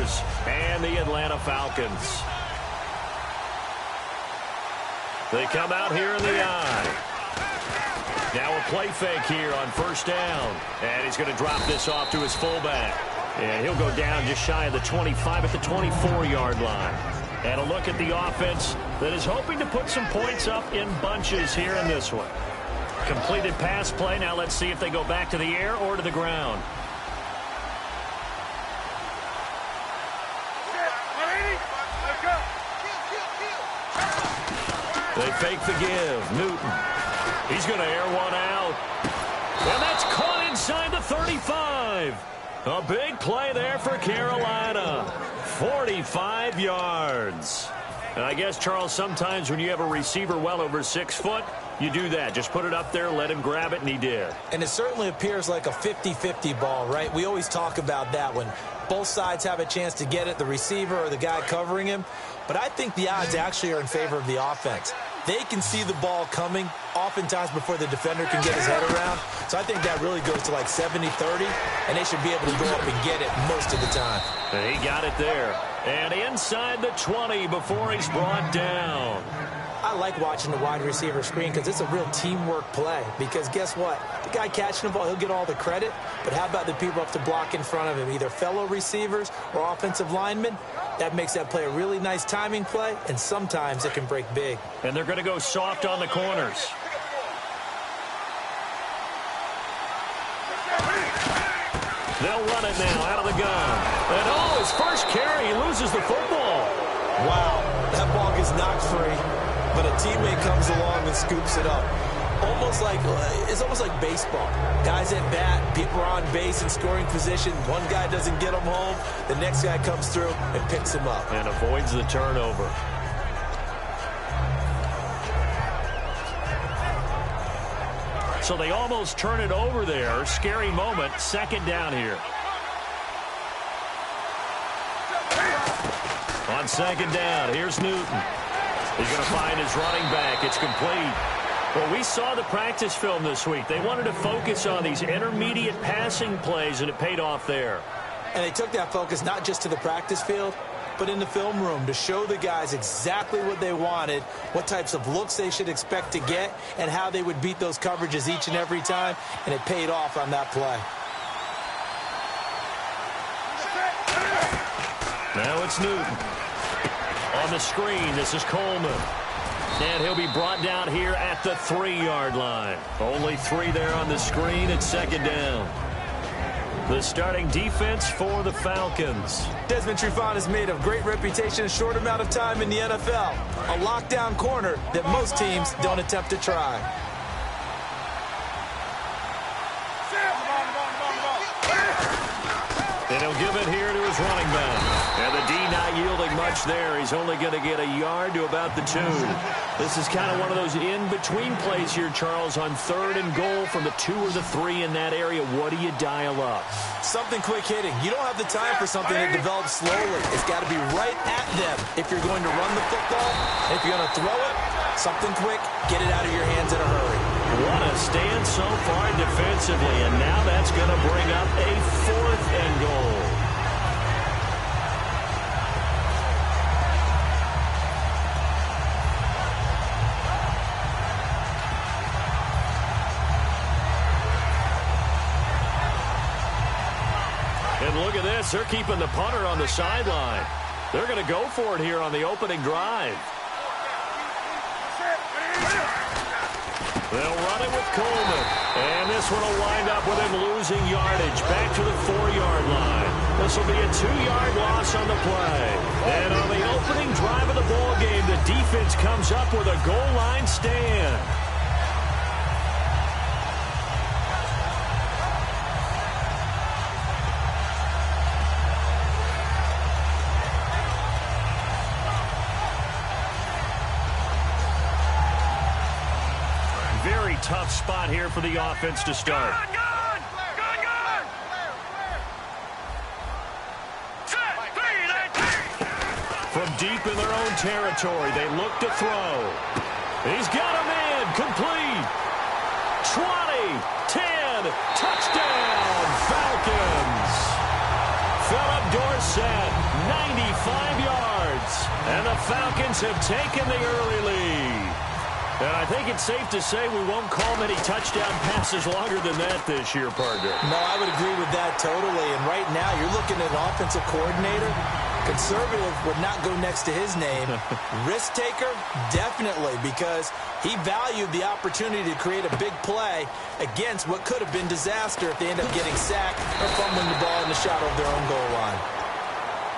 Raiders and the Atlanta Falcons. They come out here in the eye. Now a play fake here on first down. And he's going to drop this off to his fullback. And he'll go down just shy of the 25 at the 24-yard line. And a look at the offense that is hoping to put some points up in bunches here in this one. Completed pass play. Now let's see if they go back to the air or to the ground. They fake the give. Newton. He's going to air one out. And that's caught inside the 35. A big play there for Carolina. 45 yards. And I guess, Charles, sometimes when you have a receiver well over 6 foot, you do that. Just put it up there, let him grab it, and he did. And it certainly appears like a 50-50 ball, right? We always talk about that when both sides have a chance to get it, the receiver or the guy covering him. But I think the odds actually are in favor of the offense. They can see the ball coming oftentimes before the defender can get his head around. So I think that really goes to like 70-30, and they should be able to go up and get it most of the time. And he got it there. And inside the 20 before he's brought down. I like watching the wide receiver screen because it's a real teamwork play. Because guess what? The guy catching the ball, he'll get all the credit. But how about the people up to block in front of him, either fellow receivers or offensive linemen? That makes that play a really nice timing play, and sometimes it can break big. And they're going to go soft on the corners. They'll run it now out of the gun. And oh, his first carry, he loses the football. Wow, that ball gets knocked free, but a teammate comes along and scoops it up. It's almost like baseball. Guys at bat, people are on base in scoring position. One guy doesn't get him home. The next guy comes through and picks him up. And avoids the turnover. So they almost turn it over there. Scary moment. Second down here. On second down, here's Newton. He's going to find his running back. It's complete. Well, we saw the practice film this week. They wanted to focus on these intermediate passing plays, and it paid off there. And they took that focus not just to the practice field, but in the film room to show the guys exactly what they wanted, what types of looks they should expect to get, and how they would beat those coverages each and every time, and it paid off on that play. Now it's Newton. On the screen, this is Coleman. And he'll be brought down here at the 3-yard line. Only 3 there on the screen at second down. The starting defense for the Falcons. Desmond Trufant has made a great reputation in a short amount of time in the NFL. A lockdown corner that most teams don't attempt to try. And he'll give it here to his running back. And the D not yielding much there. He's only going to get a yard to about the 2. This is kind of one of those in-between plays here, Charles, on 3rd and goal from the 2 or the 3 in that area. What do you dial up? Something quick hitting. You don't have the time for something that develops slowly. It's got to be right at them if you're going to run the football. If you're going to throw it, something quick, get it out of your hands in a hurry. What a stand so far defensively, and now that's going to bring up a 4th and goal. And look at this. They're keeping the punter on the sideline. They're going to go for it here on the opening drive. They'll run it with Coleman. And this one will wind up with him losing yardage. Back to the 4-yard line. This will be a 2-yard loss on the play. And on the opening drive of the ball game, the defense comes up with a goal line stand. Tough spot here for the offense to start. From deep in their own territory, they look to throw. He's got him in, complete. 20, 10, touchdown, Falcons. Philip set. 95 yards. And the Falcons have taken the early lead. And I think it's safe to say we won't call many touchdown passes longer than that this year, partner. No, I would agree with that totally. And right now, you're looking at an offensive coordinator. Conservative would not go next to his name. Risk taker, definitely, because he valued the opportunity to create a big play against what could have been disaster if they end up getting sacked or fumbling the ball in the shadow of their own goal line.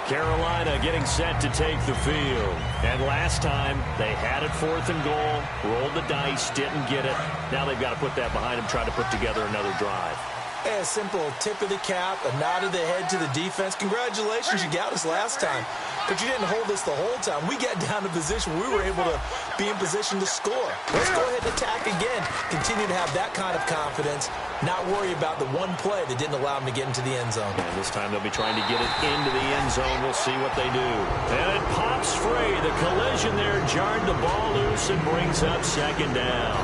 Carolina getting set to take the field. And last time, they had it 4th and goal, rolled the dice, didn't get it. Now they've got to put that behind them, try to put together another drive. A simple tip of the cap, a nod of the head to the defense. Congratulations, you got us last time. But you didn't hold us the whole time. We got down to position where we were able to be in position to score. Let's go ahead and attack again. Continue to have that kind of confidence, not worry about the one play that didn't allow them to get into the end zone. And this time they'll be trying to get it into the end zone. We'll see what they do. And it pops free. The collision there jarred the ball loose and brings up 2nd down.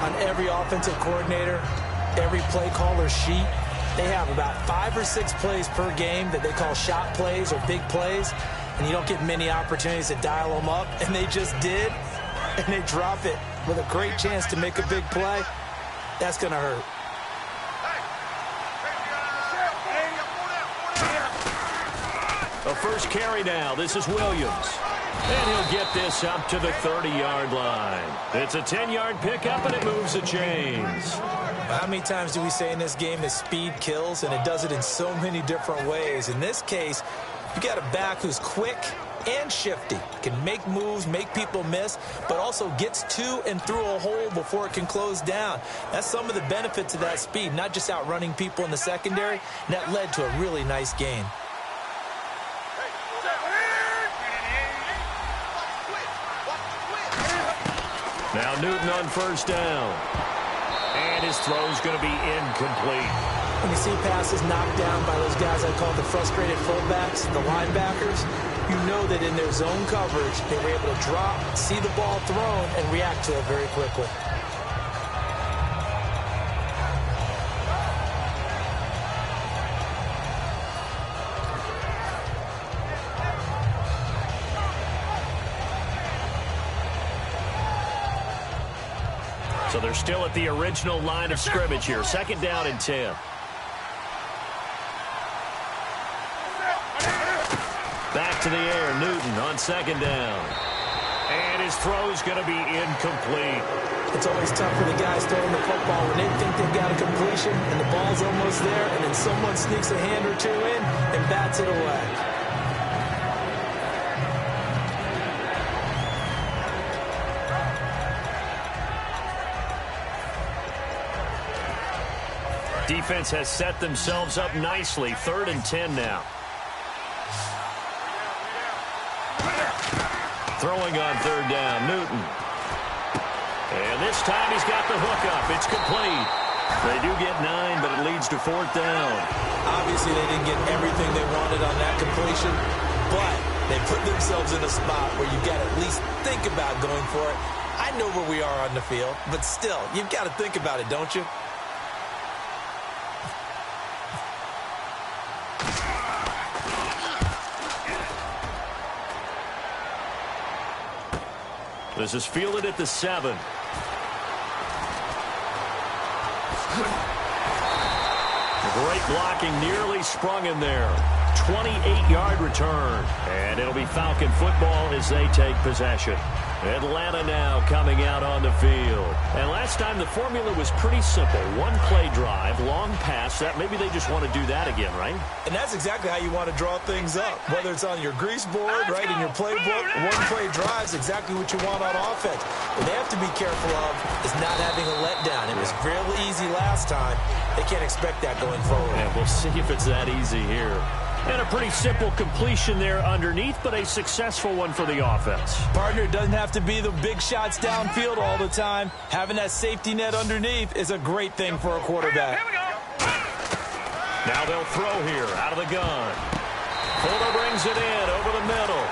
On every offensive coordinator, every play caller sheet, they have about 5 or 6 plays per game that they call shot plays or big plays, and you don't get many opportunities to dial them up, and they just did, and they drop it with a great chance to make a big play. That's going to hurt. A first carry now. This is Williams. And he'll get this up to the 30-yard line. It's a 10-yard pickup, and it moves the chains. How many times do we say in this game that speed kills, and it does it in so many different ways? In this case, you got a back who's quick and shifty, can make moves, make people miss, but also gets to and through a hole before it can close down. That's some of the benefits of that speed, not just outrunning people in the secondary, and that led to a really nice gain. Now Newton on first down. And his throw's going to be incomplete. When you see passes knocked down by those guys I call the frustrated fullbacks, the linebackers, you know that in their zone coverage, they were able to drop, see the ball thrown, and react to it very quickly. So they're still at the original line of scrimmage here. 2nd down and 10. Back to the air. Newton on 2nd down. And his throw's going to be incomplete. It's always tough for the guys throwing the football when they think they've got a completion and the ball's almost there, and then someone sneaks a hand or two in and bats it away. Defense has set themselves up nicely. 3rd and 10 now. Throwing on 3rd down, Newton. And this time he's got the hook up. It's complete. They do get 9, but it leads to 4th down. Obviously, they didn't get everything they wanted on that completion, but they put themselves in a spot where you've got to at least think about going for it. I know where we are on the field, but still, you've got to think about it, don't you? This is fielded at the 7. Great blocking, nearly sprung him there. 28-yard return. And it'll be Falcon football as they take possession. Atlanta now coming out on the field. And last time the formula was pretty simple. One play drive, long pass. That maybe they just want to do that again, right? And that's exactly how you want to draw things up. Whether it's on your grease board, right, in your playbook, one play drive is exactly what you want on offense. What they have to be careful of is not having a letdown. It was real easy last time. They can't expect that going forward. And we'll see if it's that easy here. And a pretty simple completion there underneath, but a successful one for the offense. Partner, it doesn't have to be the big shots downfield all the time. Having that safety net underneath is a great thing for a quarterback. Now they'll throw here out of the gun. Fuller brings it in over the middle.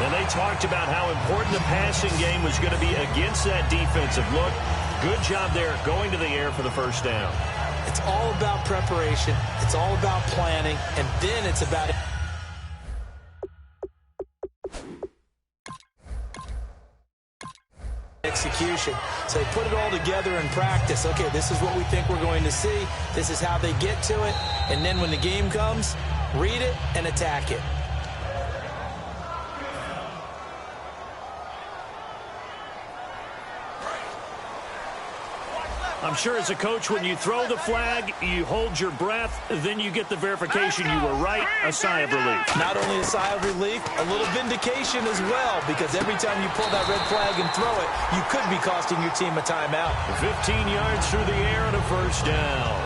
And they talked about how important the passing game was going to be against that defensive look. Good job there going to the air for the first down. It's all about preparation. It's all about planning. And then it's about execution. So they put it all together in practice. Okay, this is what we think we're going to see. This is how they get to it. And then when the game comes, read it and attack it. I'm sure as a coach, when you throw the flag, you hold your breath, then you get the verification you were right, a sigh of relief. Not only a sigh of relief, a little vindication as well, because every time you pull that red flag and throw it, you could be costing your team a timeout. 15 yards through the air and a first down.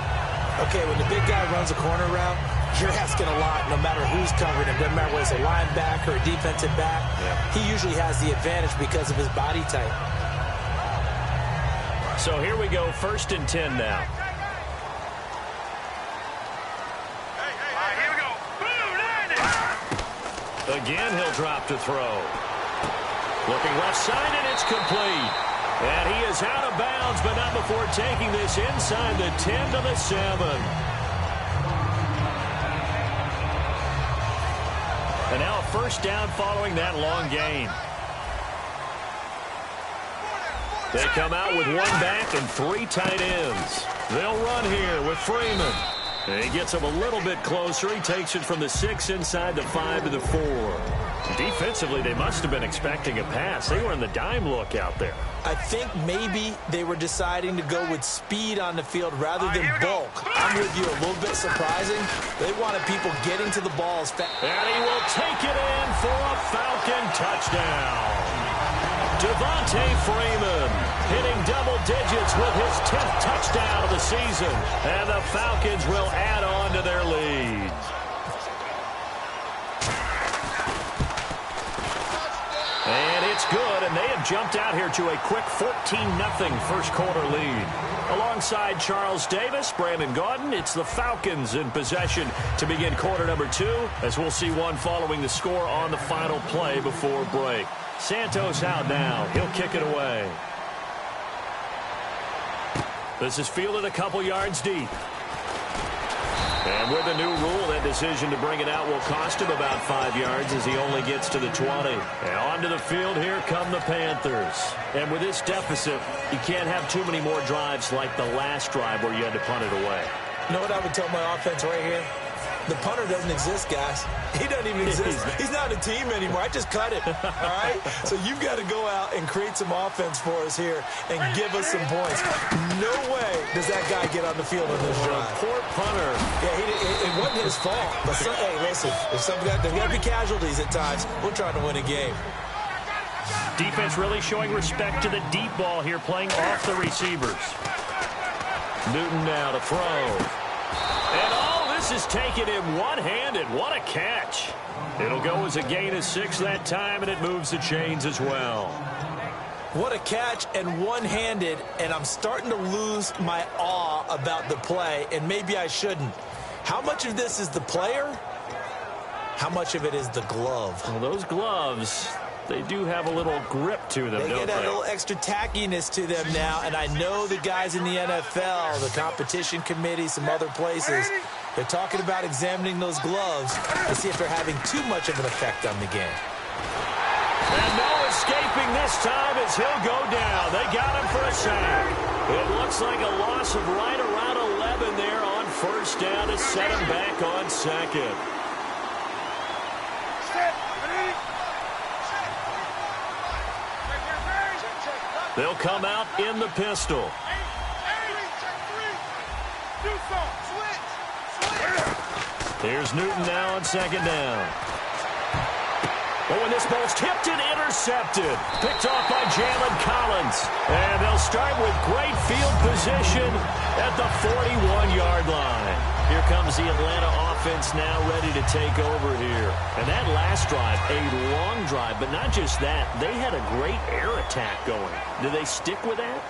Okay, when the big guy runs a corner route, you're asking a lot no matter who's covering him. Doesn't matter whether it's a linebacker or a defensive back. Yeah. He usually has the advantage because of his body type. So here we go, 1st and 10 now. Here we go. Again, he'll drop to throw. Looking left side, and it's complete. And he is out of bounds, but not before taking this inside the 10 to the 7. And now a first down following that long gain. They come out with 1 back and 3 tight ends. They'll run here with Freeman. And he gets him a little bit closer. He takes it from the 6 inside the 5 to the 4. Defensively, they must have been expecting a pass. They were in the dime look out there. I think maybe they were deciding to go with speed on the field rather than bulk. I'm with you, a little bit surprising. They wanted people getting to the ball as fast. And he will take it in for a Falcon touchdown. Devontae Freeman hitting double digits with his 10th touchdown of the season. And the Falcons will add on to their lead. And it's good, and they have jumped out here to a quick 14-0 first quarter lead. Alongside Charles Davis, Brandon Gaudin, it's the Falcons in possession to begin quarter number 2, as we'll see one following the score on the final play before break. Santos out now. He'll kick it away. This is fielded a couple yards deep. And with the new rule, that decision to bring it out will cost him about 5 yards as he only gets to the 20. And onto the field, here come the Panthers. And with this deficit, you can't have too many more drives like the last drive where you had to punt it away. You know what I would tell my offense right here? The punter doesn't exist, guys. He doesn't even exist. He's not a team anymore. I just cut it, all right? So you've got to go out and create some offense for us here and give us some points. No way does that guy get on the field on this drive. Poor punter. Yeah, it wasn't his fault. But, hey, listen, there's got to be casualties at times. We're trying to win a game. Defense really showing respect to the deep ball here, playing off the receivers. Newton now to throw. And this is taken him one-handed. What a catch. It'll go as a gain of 6 that time, and it moves the chains as well. What a catch and one-handed, and I'm starting to lose my awe about the play, and maybe I shouldn't. How much of this is the player? How much of it is the glove? Well, those gloves, they do have a little grip to them, don't they? They get a little extra tackiness to them now, and I know the guys in the NFL, the competition committee, some other places, they're talking about examining those gloves to see if they're having too much of an effect on the game. And no escaping this time as he'll go down. They got him for a sack. It looks like a loss of right around 11 there on first down to set him back on second. They'll come out in the pistol. Here's Newton now on second down. Oh, and this ball's tipped and intercepted. Picked off by Jalen Collins. And they'll start with great field position at the 41-yard line. Here comes the Atlanta offense now ready to take over here. And that last drive, a long drive, but not just that. They had a great air attack going. Do they stick with that?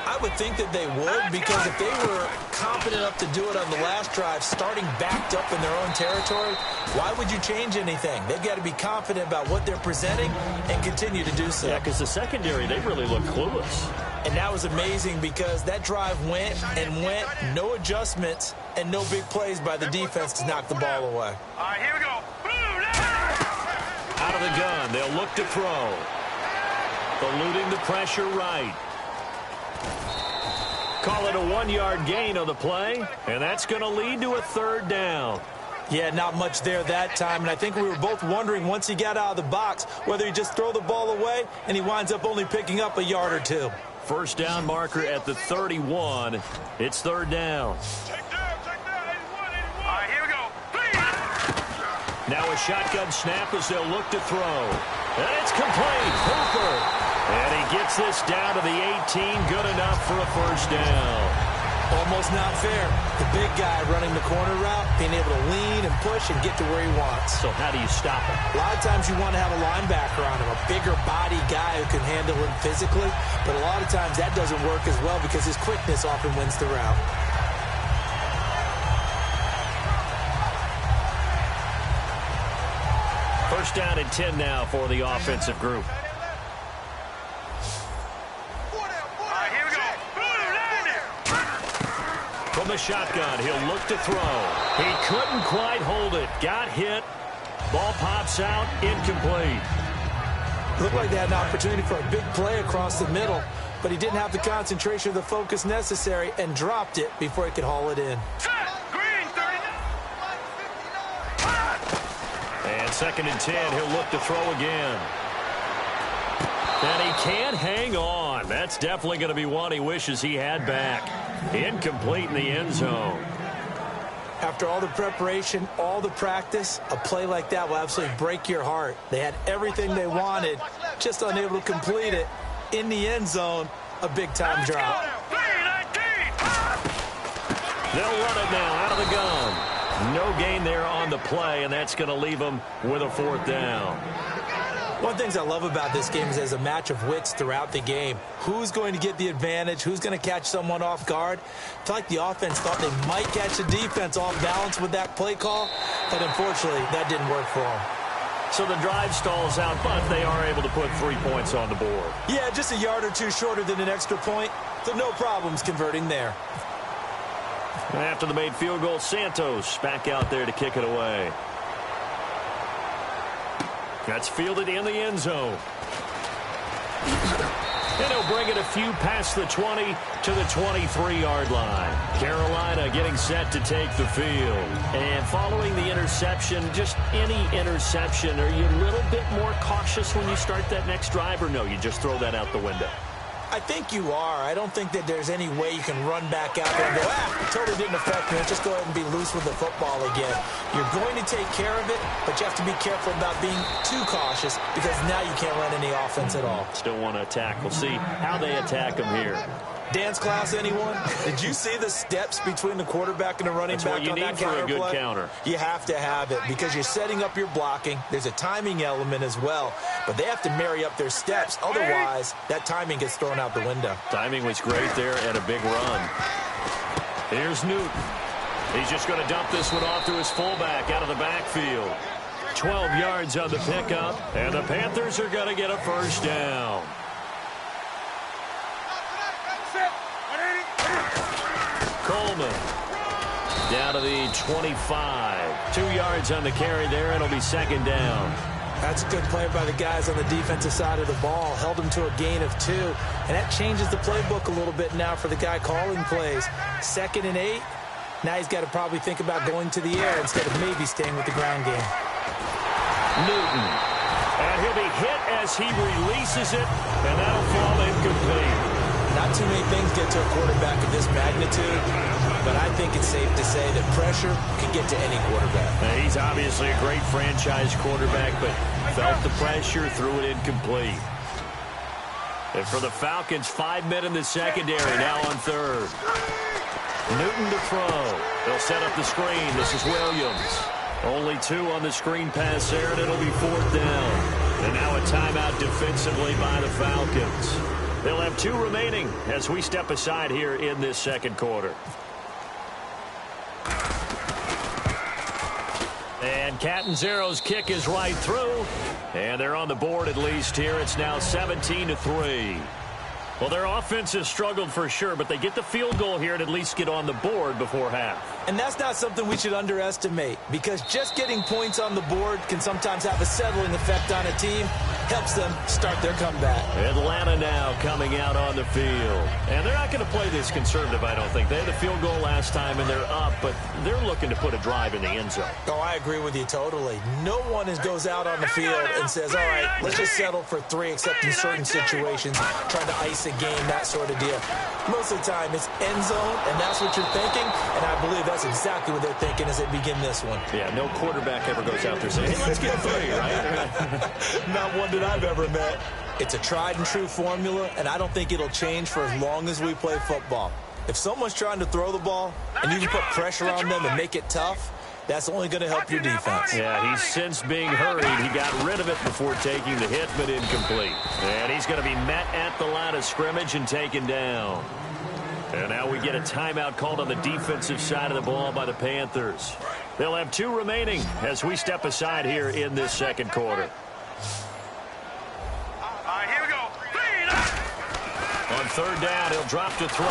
I would think that they would, because if they were confident enough to do it on the last drive, starting backed up in their own territory, why would you change anything? They've got to be confident about what they're presenting and continue to do so. Yeah, because the secondary, they really look clueless. And that was amazing because that drive went and went, no adjustments and no big plays by the defense to knock the ball away. All right, here we go. Out of the gun, they'll look to throw. Eluding the pressure right. Call it a 1-yard gain on the play, and that's going to lead to a 3rd down. Yeah, not much there that time, and I think we were both wondering once he got out of the box whether he just throw the ball away and he winds up only picking up a yard or 2. First down marker at the 31. It's 3rd down. Check down, 81. All right, here we go. Now a shotgun snap as they'll look to throw. And it's complete. Hooper. And he gets this down to the 18. Good enough for a first down. Almost not fair. The big guy running the corner route, being able to lean and push and get to where he wants. So how do you stop him? A lot of times you want to have a linebacker on him, a bigger body guy who can handle him physically. But a lot of times that doesn't work as well because his quickness often wins the route. First down and 10 now for the offensive group. From the shotgun, he'll look to throw. He couldn't quite hold it. Got hit. Ball pops out. Incomplete. Looked like they had an opportunity for a big play across the middle, but he didn't have the concentration or the focus necessary and dropped it before he could haul it in. And 2nd and 10, he'll look to throw again. And he can't hang on. That's definitely going to be one he wishes he had back. Incomplete in the end zone. After all the preparation, all the practice, a play like that will absolutely break your heart. They had everything they wanted, just unable to complete it. In the end zone, a big-time drop. They'll run it now out of the gun. No gain there on the play, and that's going to leave them with a 4th down. One of the things I love about this game is there's a match of wits throughout the game. Who's going to get the advantage? Who's going to catch someone off guard? I feel like the offense thought they might catch the defense off balance with that play call, but unfortunately, that didn't work for them. So the drive stalls out, but they are able to put 3 points on the board. Yeah, just a yard or 2 shorter than an extra point, so no problems converting there. After the made field goal, Santos back out there to kick it away. That's fielded in the end zone. And he'll bring it a few past the 20 to the 23-yard line. Carolina getting set to take the field. And following the interception, just any interception, are you a little bit more cautious when you start that next drive, or no, you just throw that out the window? I think you are. I don't think that there's any way you can run back out there and go, it totally didn't affect me. Let's just go ahead and be loose with the football again. You're going to take care of it, but you have to be careful about being too cautious because now you can't run any offense at all. Still want to attack. We'll see how they attack them here. Dance class, anyone? Did you see the steps between the quarterback and the running back on that counter play? That's what you need for a good counter. You have to have it because you're setting up your blocking. There's a timing element as well, but they have to marry up their steps. Otherwise, that timing gets thrown out the window. Timing was great there and a big run. Here's Newton. He's just going to dump this one off to his fullback out of the backfield. 12 yards on the pickup, and the Panthers are going to get a first down. Coleman down to the 25. 2 yards on the carry there. It'll be 2nd down. That's a good play by the guys on the defensive side of the ball. Held him to a gain of 2. And that changes the playbook a little bit now for the guy calling plays. 2nd and 8. Now he's got to probably think about going to the air instead of maybe staying with the ground game. Newton. And he'll be hit as he releases it. And that'll fall incomplete. Not too many things get to a quarterback of this magnitude, but I think it's safe to say that pressure can get to any quarterback. Now, he's obviously a great franchise quarterback, but felt the pressure, threw it incomplete. And for the Falcons, 5 men in the secondary, now on 3rd. Newton to throw. They'll set up the screen. This is Williams. Only 2 on the screen pass there, and it'll be 4th down. And now a timeout defensively by the Falcons. They'll have 2 remaining as we step aside here in this 2nd quarter. And Catanzaro's kick is right through. And they're on the board at least here. It's now 17-3. Well, their offense has struggled for sure, but they get the field goal here and at least get on the board before half. And that's not something we should underestimate, because just getting points on the board can sometimes have a settling effect on a team. Helps them start their comeback. Atlanta now coming out on the field. And they're not going to play this conservative, I don't think. They had the field goal last time, and they're up, but they're looking to put a drive in the end zone. Oh, I agree with you totally. No one goes out on the field and says, all right, let's just settle for 3, except in certain situations, trying to ice a game, that sort of deal. Most of the time, it's end zone, and that's what you're thinking, and I believe that's exactly what they're thinking as they begin this one. Yeah, no quarterback ever goes out there saying, hey, let's get 3, right? Not one that I've ever met. It's a tried-and-true formula, and I don't think it'll change for as long as we play football. If someone's trying to throw the ball, and you can put pressure on them and make it tough, that's only going to help your defense. Yeah, he's since being hurried. He got rid of it before taking the hit, but incomplete. And he's going to be met at the line of scrimmage and taken down. And now we get a timeout called on the defensive side of the ball by the Panthers. They'll have 2 remaining as we step aside here in this second quarter. Here we go. On third down, he'll drop to throw.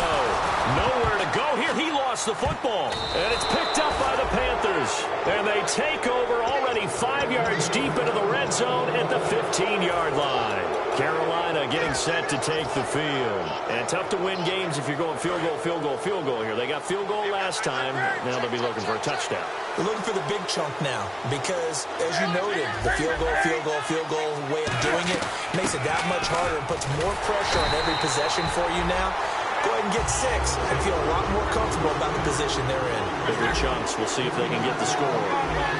Nowhere to go here. He lost the football. And it's picked up by the Panthers. And they take over already 5 yards deep into the red zone at the 15-yard line. Carolina getting set to take the field. And tough to win games if you're going field goal, field goal, field goal here. They got field goal last time. Now they'll be looking for a touchdown. They're looking for the big chunk now because, as you noted, the field goal way of doing it makes it that much harder and puts more pressure on every possession for you now. Go ahead and get 6 and feel a lot more comfortable about the position they're in. Bigger chunks. We'll see if they can get the score.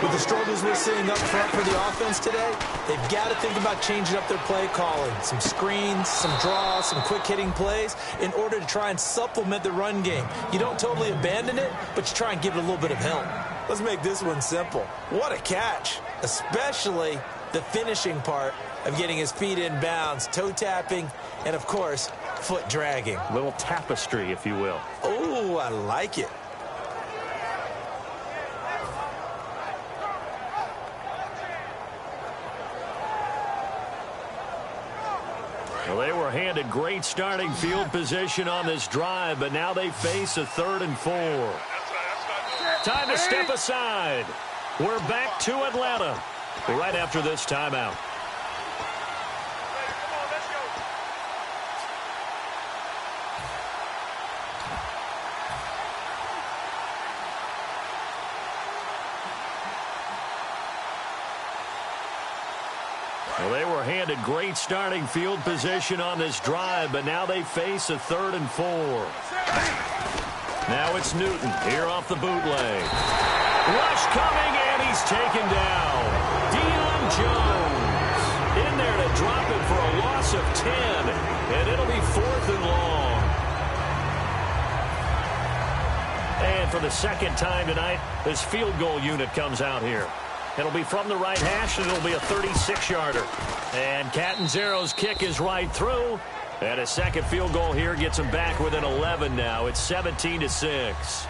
With the struggles we're seeing up front for the offense today, they've got to think about changing up their play calling. Some screens, some draws, some quick-hitting plays in order to try and supplement the run game. You don't totally abandon it, but you try and give it a little bit of help. Let's make this one simple. What a catch, especially the finishing part of getting his feet in bounds, toe tapping, and, of course, foot dragging. Little tapestry, if you will. Oh, I like it. Well, they were handed great starting field position on this drive, but now they face a 3rd and 4. Time to step aside. We're back to Atlanta right after this timeout. Well, they were handed great starting field position on this drive, but now they face a 3rd and 4. Now it's Newton here off the bootleg. Rush coming, and he's taken down. Deion Jones in there to drop it for a loss of 10, and it'll be 4th and long. And for the second time tonight, this field goal unit comes out here. It'll be from the right hash, and it'll be a 36-yarder. And Catanzaro's kick is right through. And a second field goal here gets them back within 11 now. It's 17-6.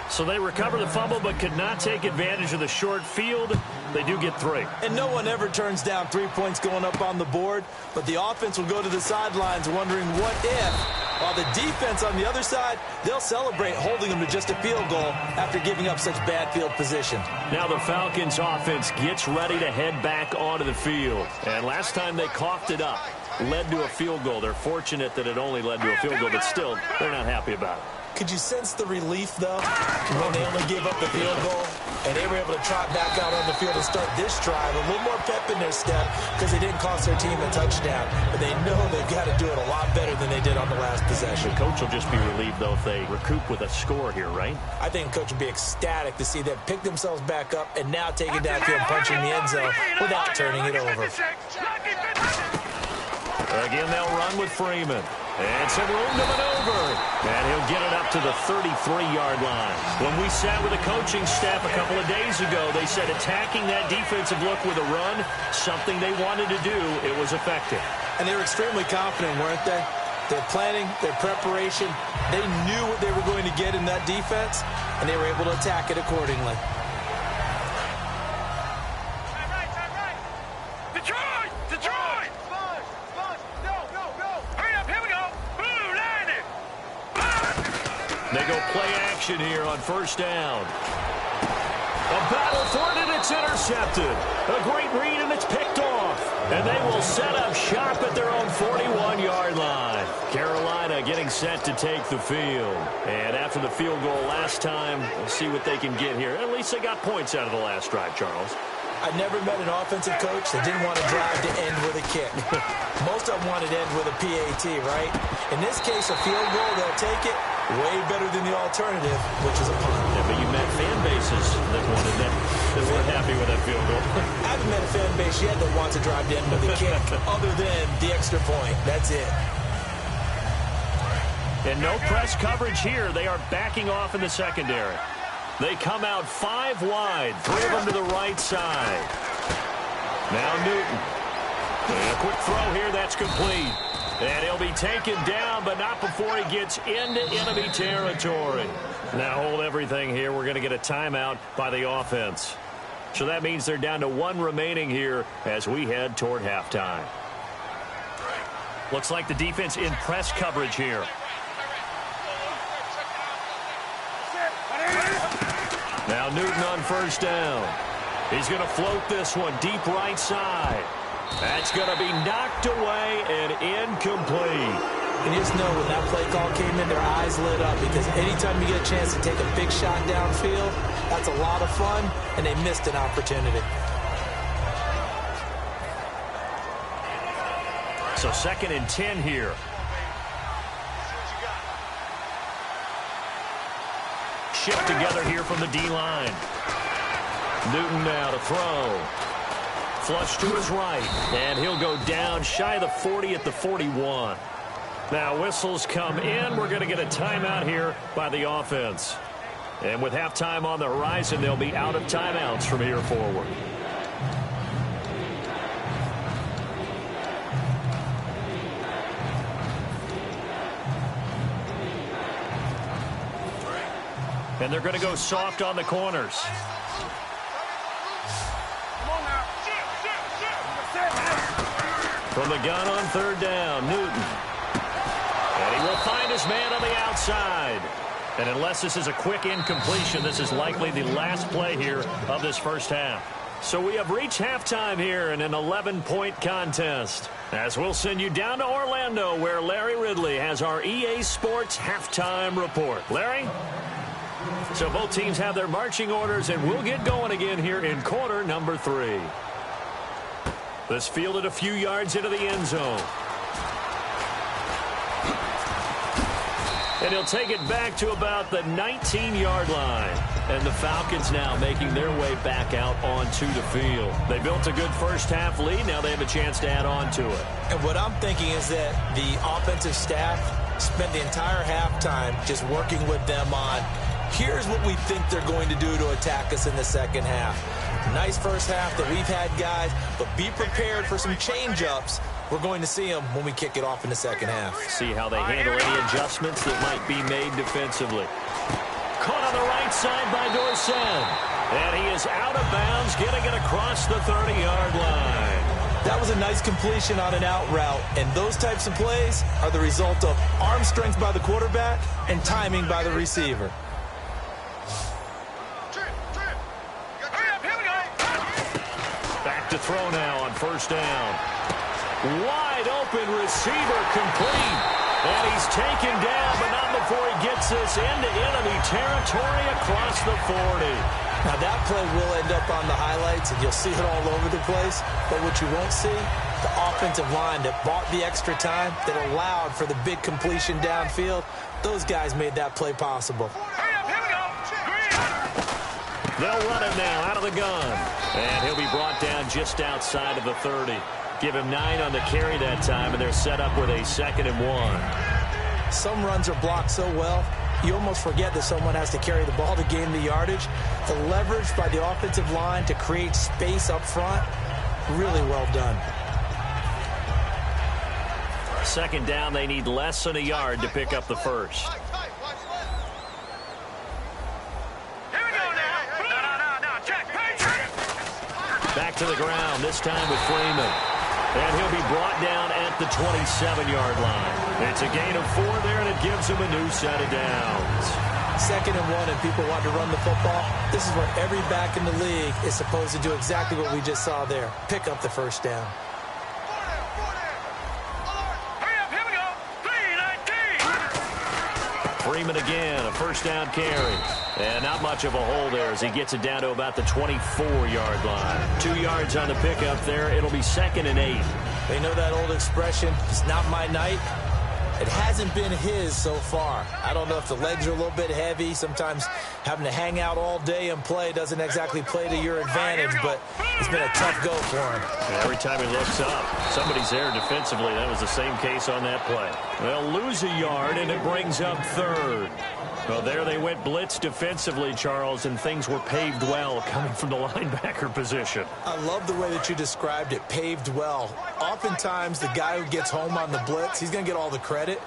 So they recover the fumble but could not take advantage of the short field. They do get 3. And no one ever turns down 3 points going up on the board, but the offense will go to the sidelines wondering what if, while the defense on the other side, they'll celebrate holding them to just a field goal after giving up such bad field position. Now the Falcons offense gets ready to head back onto the field. And last time they coughed it up, led to a field goal. They're fortunate that it only led to a field goal, but still, they're not happy about it. Could you sense the relief, though, when they only gave up the field goal and they were able to trot back out on the field and start this drive? A little more pep in their step because they didn't cost their team a touchdown. But they know they've got to do it a lot better than they did on the last possession. The coach will just be relieved, though, if they recoup with a score here, right? I think the coach would be ecstatic to see them pick themselves back up and now take it downfield, punching the end zone without turning it over. Again, they'll run with Freeman. And some room to maneuver. And he'll get it up to the 33-yard line. When we sat with the coaching staff a couple of days ago, they said attacking that defensive look with a run, something they wanted to do, it was effective. And they were extremely confident, weren't they? Their planning, their preparation, they knew what they were going to get in that defense, and they were able to attack it accordingly. Detroit! Detroit! Hurry up, here we go! play action here on first down. A battle for it, and it's intercepted. A great read, and it's picked off. And they will set up shop at their own 41-yard line. Carolina getting set to take the field. And after the field goal last time, we'll see what they can get here. At least they got points out of the last drive, Charles. I never met an offensive coach that didn't want to drive to end with a kick. Most of them wanted to end with a PAT, right? In this case, a field goal, they'll take it. Way better than the alternative, which is a punt. Yeah, but you met fan bases that wanted that, that weren't happy with that field goal. I haven't met a fan base yet that wants to drive to end with a kick other than the extra point. That's it. And no press coverage here. They are backing off in the secondary. They come out 5 wide, 3 of them to the right side. Now Newton. And a quick throw here, that's complete. And he'll be taken down, but not before he gets into enemy territory. Now hold everything here. We're going to get a timeout by the offense. So that means they're down to 1 remaining here as we head toward halftime. Looks like the defense in press coverage here. Now Newton on first down. He's going to float this one deep right side. That's going to be knocked away and incomplete. And you just know when that play call came in, their eyes lit up because anytime you get a chance to take a big shot downfield, that's a lot of fun, and they missed an opportunity. So 2nd and 10 here. Shift together here from the D-line. Newton now to throw. Flush to his right, and he'll go down shy of the 40 at the 41. Now whistles come in. We're going to get a timeout here by the offense. And with halftime on the horizon, they'll be out of timeouts from here forward. And they're going to go soft on the corners. From the gun on 3rd down, Newton. And he will find his man on the outside. And unless this is a quick incompletion, this is likely the last play here of this first half. So we have reached halftime here in an 11-point contest. As we'll send you down to Orlando, where Larry Ridley has our EA Sports halftime report. Larry? So both teams have their marching orders, and we'll get going again here in quarter number 3. This fielded a few yards into the end zone. And he'll take it back to about the 19-yard line. And the Falcons now making their way back out onto the field. They built a good first-half lead. Now they have a chance to add on to it. And what I'm thinking is that the offensive staff spent the entire halftime just working with them on, here's what we think they're going to do to attack us in the second half. Nice first half that we've had, guys, but be prepared for some change-ups. We're going to see them when we kick it off in the second half. See how they handle any adjustments that might be made defensively. Caught on the right side by Dorsett. And he is out of bounds, getting it across the 30-yard line. That was a nice completion on an out route, and those types of plays are the result of arm strength by the quarterback and timing by the receiver. Back to throw now on first down. Wide open receiver complete. And he's taken down, but not before he gets this into enemy territory across the 40. Now that play will end up on the highlights, and you'll see it all over the place. But what you won't see, the offensive line that bought the extra time, that allowed for the big completion downfield, those guys made that play possible. They'll run him now out of the gun. And he'll be brought down just outside of the 30. Give him 9 on the carry that time, and they're set up with a 2nd and 1. Some runs are blocked so well, you almost forget that someone has to carry the ball to gain the yardage. The leverage by the offensive line to create space up front, really well done. 2nd down, they need less than a yard to pick up the first. Back to the ground, this time with Freeman. And he'll be brought down at the 27-yard line. It's a gain of 4 there, and it gives him a new set of downs. 2nd and 1 and people want to run the football, this is where every back in the league is supposed to do exactly what we just saw there. Pick up the first down. Freeman again, a first down carry. And not much of a hole there as he gets it down to about the 24-yard line. 2 yards on the pickup there. It'll be 2nd and 8. They know that old expression, it's not my night. It hasn't been his so far. I don't know if the legs are a little bit heavy. Sometimes having to hang out all day and play doesn't exactly play to your advantage, but it's been a tough go for him. And every time he looks up, somebody's there defensively. That was the same case on that play. They'll lose a yard, and it brings up 3rd. Well, there they went blitz defensively, Charles, and things were paved well coming from the linebacker position. I love the way that you described it, paved well. Oftentimes, the guy who gets home on the blitz, he's going to get all the credit,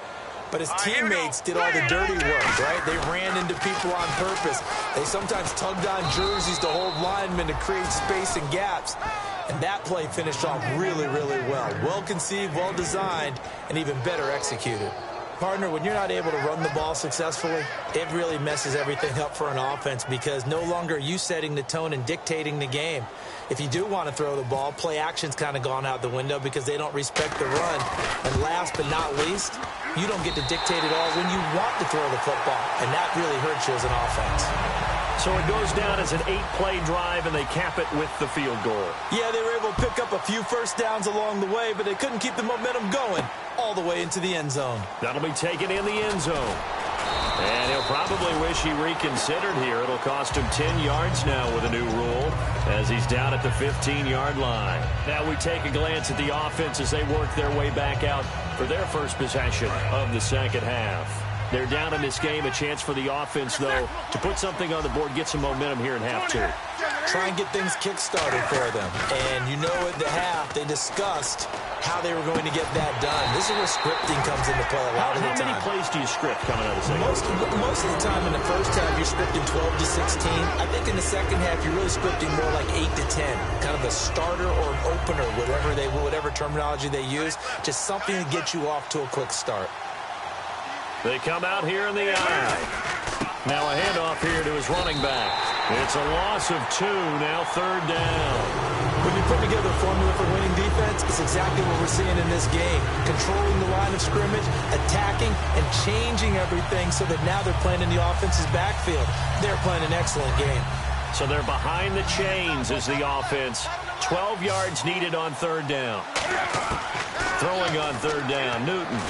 but his teammates did all the dirty work, right? They ran into people on purpose. They sometimes tugged on jerseys to hold linemen to create space and gaps. And that play finished off really, really well. Well-conceived, well-designed, and even better executed. Partner, when you're not able to run the ball successfully, it really messes everything up for an offense because no longer are you setting the tone and dictating the game. If you do want to throw the ball, play action's kind of gone out the window because they don't respect the run. And last but not least, you don't get to dictate it all when you want to throw the football. And that really hurts you as an offense. So it goes down as an 8-play drive, and they cap it with the field goal. Yeah, they were able to pick up a few first downs along the way, but they couldn't keep the momentum going all the way into the end zone. That'll be taken in the end zone. And he'll probably wish he reconsidered here. It'll cost him 10 yards now with a new rule as he's down at the 15-yard line. Now we take a glance at the offense as they work their way back out for their first possession of the second half. They're down in this game. A chance for the offense, though, to put something on the board, get some momentum here in half 2. Try and get things kick-started for them. And you know at the half, they discussed how they were going to get that done. This is where scripting comes into play a lot of the time. How many plays do you script coming out of the second half? Most of the time in the first half, you're scripting 12 to 16. I think in the second half, you're really scripting more like 8 to 10. Kind of a starter or an opener, whatever terminology they use. Just something to get you off to a quick start. They come out here in the eye. Now a handoff here to his running back. It's a loss of 2, now 3rd down. When you put together a formula for winning defense, it's exactly what we're seeing in this game. Controlling the line of scrimmage, attacking, and changing everything so that now they're playing in the offense's backfield. They're playing an excellent game. So they're behind the chains as the offense. 12 yards needed on 3rd down. Throwing on 3rd down, Newton.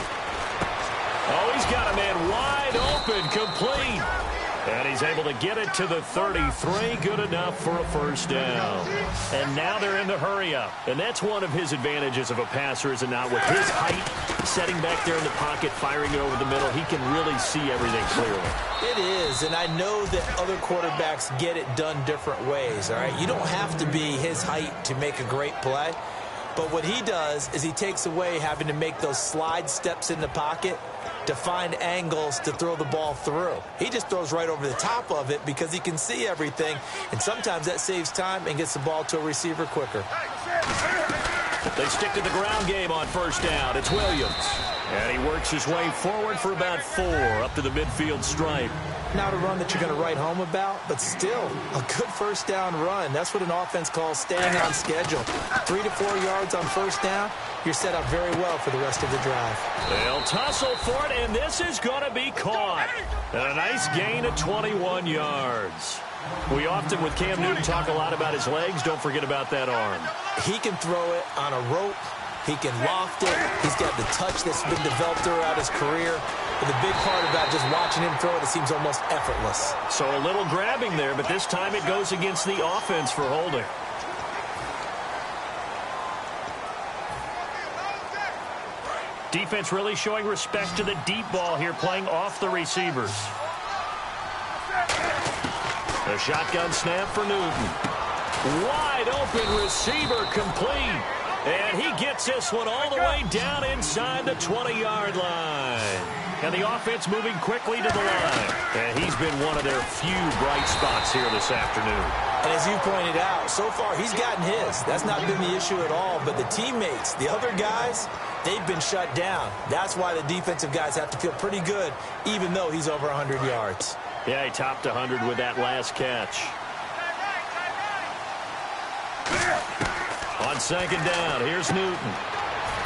Oh, he's got a man wide open, complete. And he's able to get it to the 33. Good enough for a first down. And now they're in the hurry-up. And that's one of his advantages of a passer, is it not? With his height, setting back there in the pocket, firing it over the middle, he can really see everything clearly. It is, and I know that other quarterbacks get it done different ways, all right? You don't have to be his height to make a great play. But what he does is he takes away having to make those slide steps in the pocket to find angles to throw the ball through. He just throws right over the top of it because he can see everything, and sometimes that saves time and gets the ball to a receiver quicker. They stick to the ground game on first down. It's Williams. And he works his way forward for about 4 up to the midfield stripe. Not a run that you're going to write home about, but still a good first down run. That's what an offense calls staying on schedule. 3 to 4 yards on first down, you're set up very well for the rest of the drive. They'll tussle for it, and this is going to be caught. And a nice gain of 21 yards. We often, with Cam Newton, talk a lot about his legs. Don't forget about that arm. He can throw it on a rope. He can loft it. He's got the touch that's been developed throughout his career. But the big part about just watching him throw it seems almost effortless. So a little grabbing there, but this time it goes against the offense for holding. Defense really showing respect to the deep ball here, playing off the receivers. A shotgun snap for Newton. Wide open receiver complete. And he gets this one all the way down inside the 20-yard line. And the offense moving quickly to the line. And he's been one of their few bright spots here this afternoon. And as you pointed out, so far he's gotten his. That's not been the issue at all. But the teammates, the other guys, they've been shut down. That's why the defensive guys have to feel pretty good, even though he's over 100 yards. Yeah, he topped 100 with that last catch. On second down, here's Newton.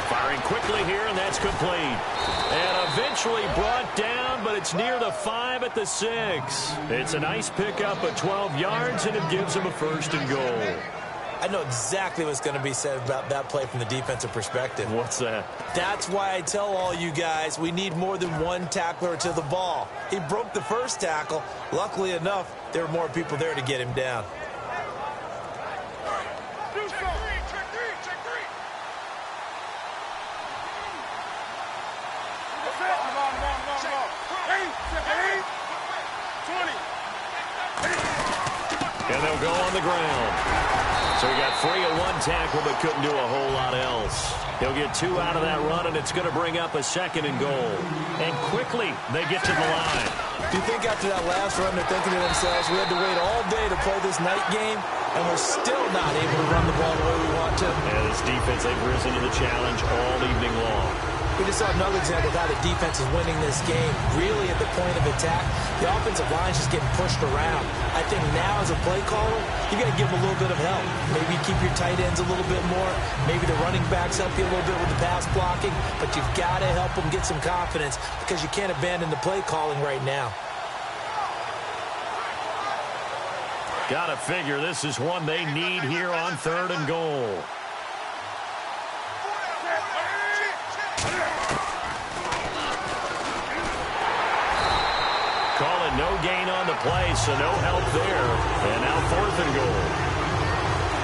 Firing quickly here, and that's complete. And eventually brought down, but it's near the 5 at the 6. It's a nice pickup of 12 yards, and it gives him a 1st and goal. I know exactly what's going to be said about that play from the defensive perspective. What's that? That's why I tell all you guys we need more than one tackler to the ball. He broke the first tackle. Luckily enough, there were more people there to get him down. And they'll go on the ground. So he got free of one tackle but couldn't do a whole lot else. He'll get 2 out of that run, and it's going to bring up a 2nd and goal. And quickly they get to the line. Do you think after that last run they're thinking to themselves, we had to wait all day to play this night game, and we're still not able to run the ball the way we want to? Yeah, this defense, they've risen to the challenge all evening long. We just saw another example of how the defense is winning this game. Really at the point of attack, the offensive line's just getting pushed around. I think now as a play caller, you got to give them a little bit of help. Maybe keep your tight ends a little bit more. Maybe the running backs help you a little bit with the pass blocking. But you've got to help them get some confidence because you can't abandon the play calling right now. Got to figure this is one they need here on 3rd and goal. Call it no gain on the play, so no help there. And now 4th and goal.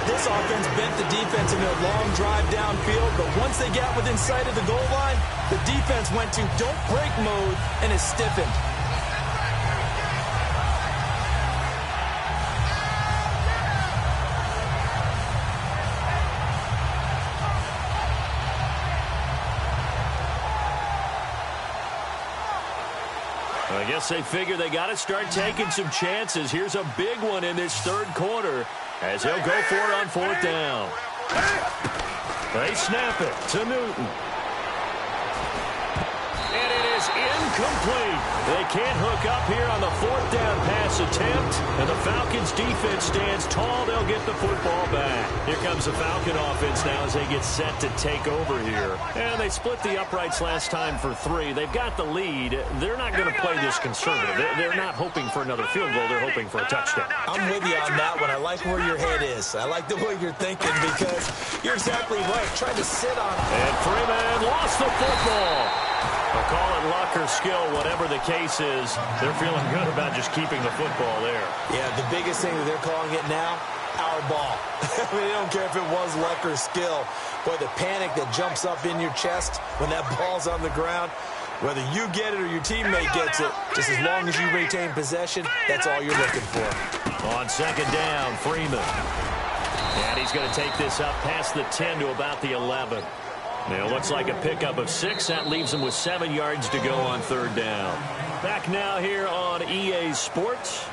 This offense bent the defense in a long drive downfield, but once they got within sight of the goal line, the defense went to don't break mode and is stiffened. I guess they figure they got to start taking some chances. Here's a big one in this 3rd quarter as he'll go for it on 4th down. They snap it to Newton. And it is incomplete. They can't hook up here on the 4th down pass attempt. And the Falcons defense stands tall. They'll get the football back. Here comes the Falcon offense now as they get set to take over here. And they split the uprights last time for 3. They've got the lead. They're not going to play this conservative. They're not hoping for another field goal. They're hoping for a touchdown. I'm with you on that one. I like where your head is. I like the way you're thinking because you're exactly right. Trying to sit on it. And Freeman lost the football. They'll call it luck or skill, whatever the case is. They're feeling good about just keeping the football there. Yeah, the biggest thing that they're calling it now, our ball. I mean, they don't care if it was luck or skill. Boy, the panic that jumps up in your chest when that ball's on the ground, whether you get it or your teammate gets it, just as long as you retain possession, that's all you're looking for. On 2nd down, Freeman. And he's going to take this up past the 10 to about the 11. Now, it looks like a pickup of 6. That leaves them with 7 yards to go on 3rd down. Back now here on EA Sports.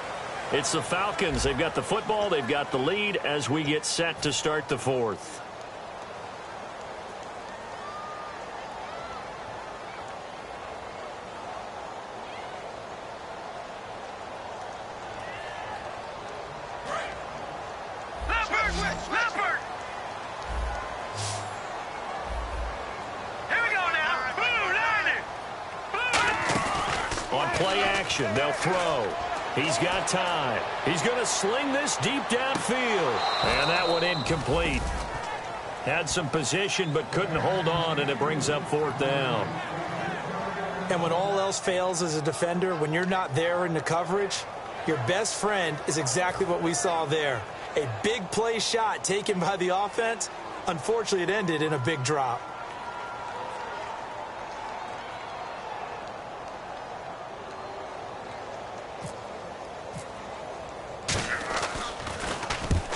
It's the Falcons. They've got the football. They've got the lead as we get set to start the 4th. They'll throw. He's got time. He's going to sling this deep downfield. And that one incomplete. Had some position but couldn't hold on, and it brings up 4th down. And when all else fails as a defender, when you're not there in the coverage, your best friend is exactly what we saw there. A big play shot taken by the offense. Unfortunately, it ended in a big drop.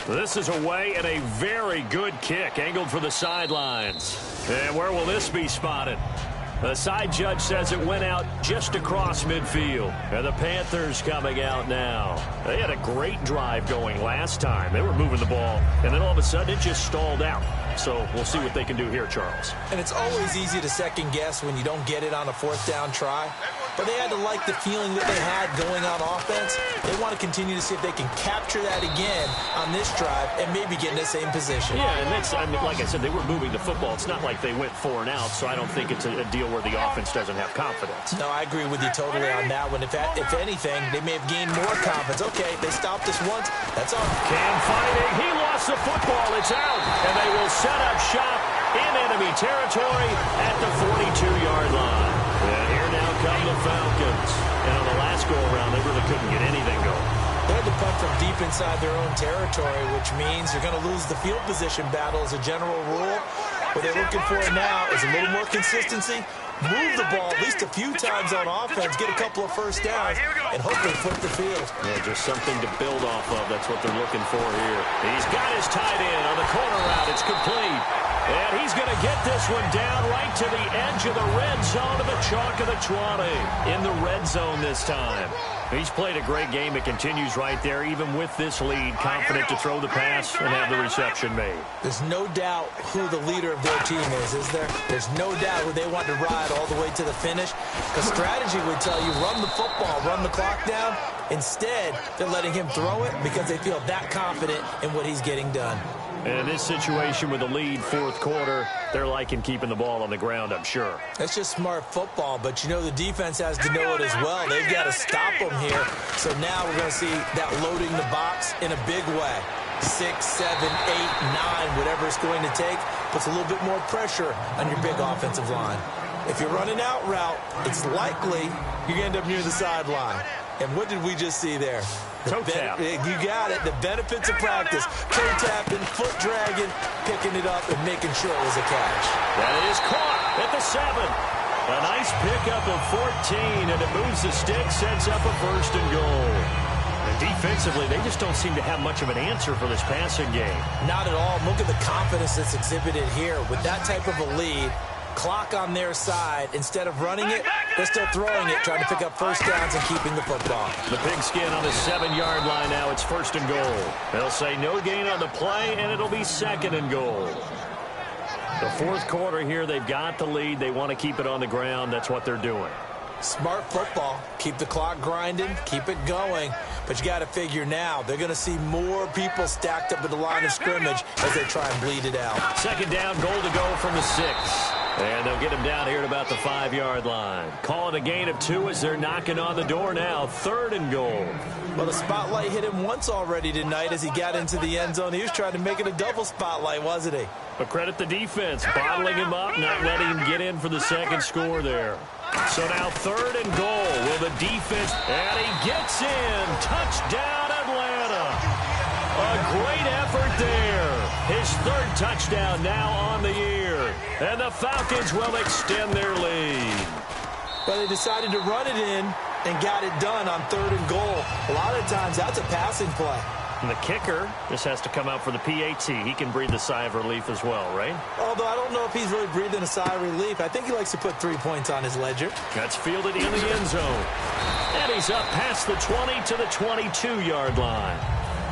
This is away and a very good kick, angled for the sidelines. And where will this be spotted? The side judge says it went out just across midfield. And the Panthers coming out now. They had a great drive going last time. They were moving the ball, and then all of a sudden it just stalled out. So we'll see what they can do here, Charles. And it's always easy to second guess when you don't get it on a 4th down try. but they had to like the feeling that they had going on offense. They want to continue to see if they can capture that again on this drive and maybe get in the same position. Yeah, and that's, I mean, like I said, they were moving the football. It's not like they went 4 and out, so I don't think it's a deal where the offense doesn't have confidence. No, I agree with you totally on that one. If anything, they may have gained more confidence. Okay, they stopped us once. That's all. Cam fighting. He lost the football. It's out. And they will set up shop in enemy territory at the 42-yard line. And here now come the Falcons. And on the last go-around, they really couldn't get anything going. They had to punt from deep inside their own territory, which means you're going to lose the field position battle as a general rule. What they're looking for now is a little more consistency, move the ball at least a few times on offense, get a couple of first downs, and hopefully flip the field. Yeah, just something to build off of. That's what they're looking for here. He's got his tight end on the corner route. It's complete. And he's going to get this one down right to the edge of the red zone of the chalk of the 20. In the red zone this time. He's played a great game. It continues right there, even with this lead, confident to throw the pass and have the reception made. There's no doubt who the leader of their team is there? There's no doubt who they want to ride all the way to the finish. The strategy would tell you, run the football, run the clock down. Instead, they're letting him throw it because they feel that confident in what he's getting done. And in this situation with the lead, fourth quarter, they're liking keeping the ball on the ground, I'm sure. That's just smart football, but you know the defense has to know it as well. They've got to stop them here. So now we're going to see that loading the box in a big way. 6, 7, 8, 9, whatever it's going to take, puts a little bit more pressure on your big offensive line. If you're running out route, it's likely you're going to end up near the sideline. And what did we just see there? Toe tap. You got it. The benefits of practice. Toe tapping, foot dragging, picking it up, and making sure it was a catch. That is caught at the 7. A nice pickup of 14, and it moves the stick, sets up a 1st and goal. And defensively, they just don't seem to have much of an answer for this passing game. Not at all. Look at the confidence that's exhibited here. With that type of a lead, clock on their side, instead of running it, they're still throwing it, trying to pick up first downs and keeping the football. The pigskin on the 7-yard line now. It's 1st and goal. They'll say no gain on the play, and it'll be 2nd and goal. The fourth quarter here, they've got the lead. They want to keep it on the ground. That's what they're doing. Smart football. Keep the clock grinding, keep it going. But you got to figure now, they're going to see more people stacked up at the line of scrimmage as they try and bleed it out. 2nd down, goal to go from the 6. And they'll get him down here at about the 5-yard line. Call it a gain of 2 as they're knocking on the door now. 3rd and goal. Well, the spotlight hit him once already tonight as he got into the end zone. He was trying to make it a double spotlight, wasn't he? But credit the defense, bottling him up, not letting him get in for the 2nd score there. So now 3rd and goal. Will the defense, and he gets in. Touchdown, Atlanta. A great effort there. His 3rd touchdown now on the year. And the Falcons will extend their lead. Well, they decided to run it in and got it done on 3rd and goal. A lot of times that's a passing play. And the kicker just has to come out for the PAT. He can breathe a sigh of relief as well, right? Although I don't know if he's really breathing a sigh of relief. I think he likes to put 3 points on his ledger. That's fielded in the end zone. And he's up past the 20 to the 22-yard line.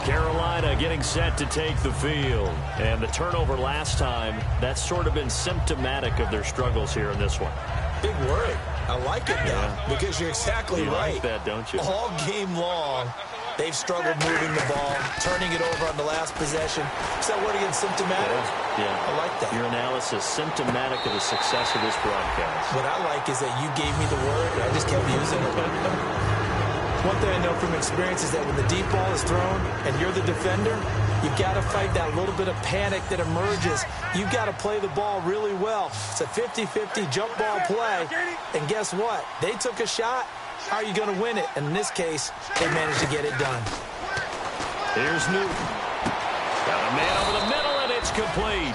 Carolina getting set to take the field. And the turnover last time, that's sort of been symptomatic of their struggles here in this one. Big worry. I like it, though, because you're exactly right. You like that, don't you? All game long, they've struggled moving the ball, turning it over on the last possession. Is that word against symptomatic? Yeah. I like that. Your analysis, symptomatic of the success of this broadcast. What I like is that you gave me the word, and I just kept using it. One thing I know from experience is that when the deep ball is thrown and you're the defender, you've got to fight that little bit of panic that emerges. You've got to play the ball really well. It's a 50-50 jump ball play. And guess what? They took a shot. How are you going to win it? And in this case, they managed to get it done. Here's Newton. Got a man over the middle, and it's complete.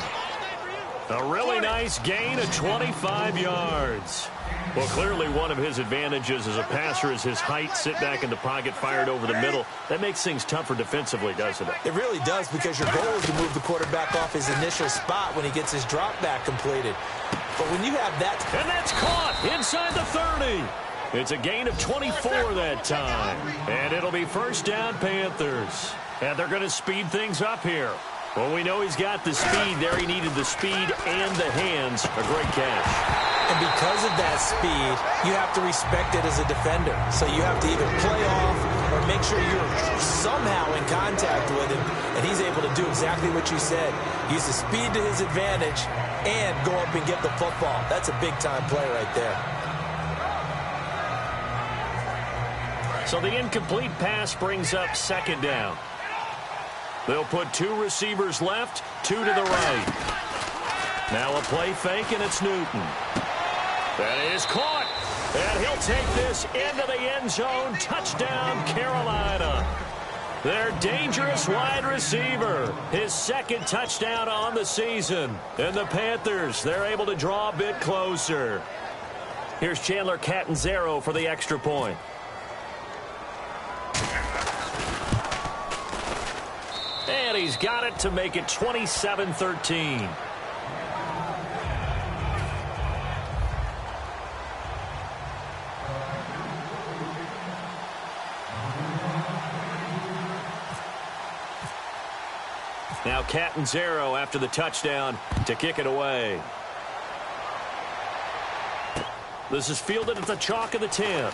A really nice gain of 25 yards. Well, clearly one of his advantages as a passer is his height. Sit back in the pocket, fired over the middle. That makes things tougher defensively, doesn't it? It really does, because your goal is to move the quarterback off his initial spot when he gets his drop back completed. But when you have that... And that's caught inside the 30. It's a gain of 24 that time. And it'll be 1st down, Panthers. And they're going to speed things up here. Well, we know he's got the speed there. He needed the speed and the hands. A great catch. And because of that speed, you have to respect it as a defender. So you have to either play off or make sure you're somehow in contact with him. And he's able to do exactly what you said. Use the speed to his advantage and go up and get the football. That's a big-time play right there. So the incomplete pass brings up second down. They'll put 2 receivers left, 2 to the right. Now a play fake, and it's Newton. That is caught. And he'll take this into the end zone. Touchdown, Carolina. Their dangerous wide receiver. His second touchdown on the season. And the Panthers, they're able to draw a bit closer. Here's Chandler Catanzaro for the extra point. And he's got it to make it 27-13. Now Catanzaro after the touchdown to kick it away. This is fielded at the chalk of the 10.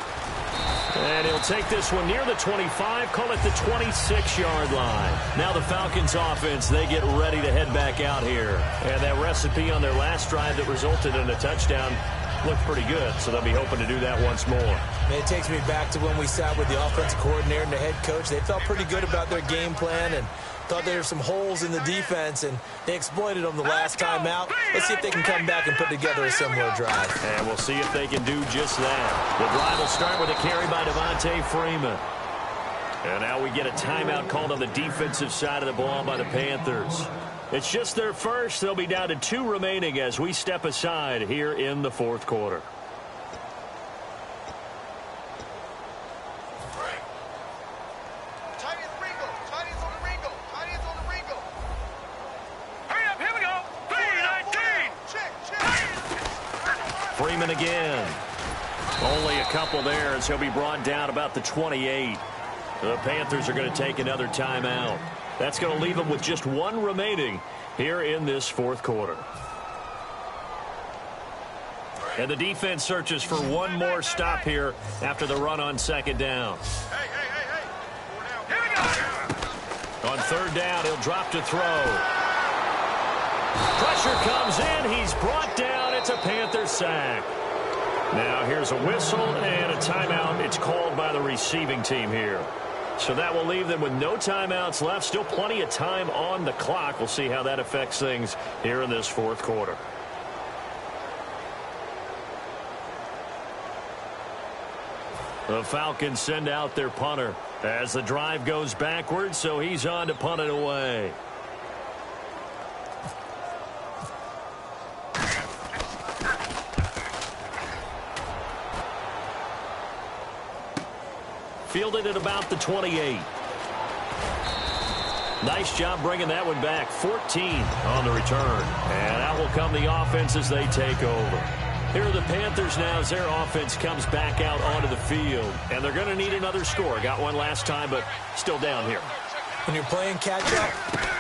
And he'll take this one near the 25, call it the 26-yard line. Now the Falcons offense, they get ready to head back out here. And that recipe on their last drive that resulted in a touchdown looked pretty good, so they'll be hoping to do that once more. And it takes me back to when we sat with the offensive coordinator and the head coach. They felt pretty good about their game plan and thought there were some holes in the defense, and they exploited them the last time out. Let's see if they can come back and put together a similar drive. And we'll see if they can do just that. The drive will start with a carry by Devontae Freeman. And now we get a timeout called on the defensive side of the ball by the Panthers. It's just their first. They'll be down to 2 remaining as we step aside here in the fourth quarter. Freeman again. Only a couple there as he'll be brought down about the 28. The Panthers are going to take another timeout. That's going to leave them with just 1 remaining here in this fourth quarter. And the defense searches for one more stop here after the run on second down. Hey. Here we go. On third down, he'll drop to throw. Pressure comes in. He's brought down. It's a Panther sack. Now here's a whistle and a timeout. It's called by the receiving team here. So that will leave them with no timeouts left. Still plenty of time on the clock. We'll see how that affects things here in this fourth quarter. The Falcons send out their punter as the drive goes backwards, so he's on to punt it away. Fielded at about the 28. Nice job bringing that one back. 14 on the return. And out will come the offense as they take over. Here are the Panthers now as their offense comes back out onto the field. And they're going to need another score. Got one last time, but still down here. When you're playing catch-up,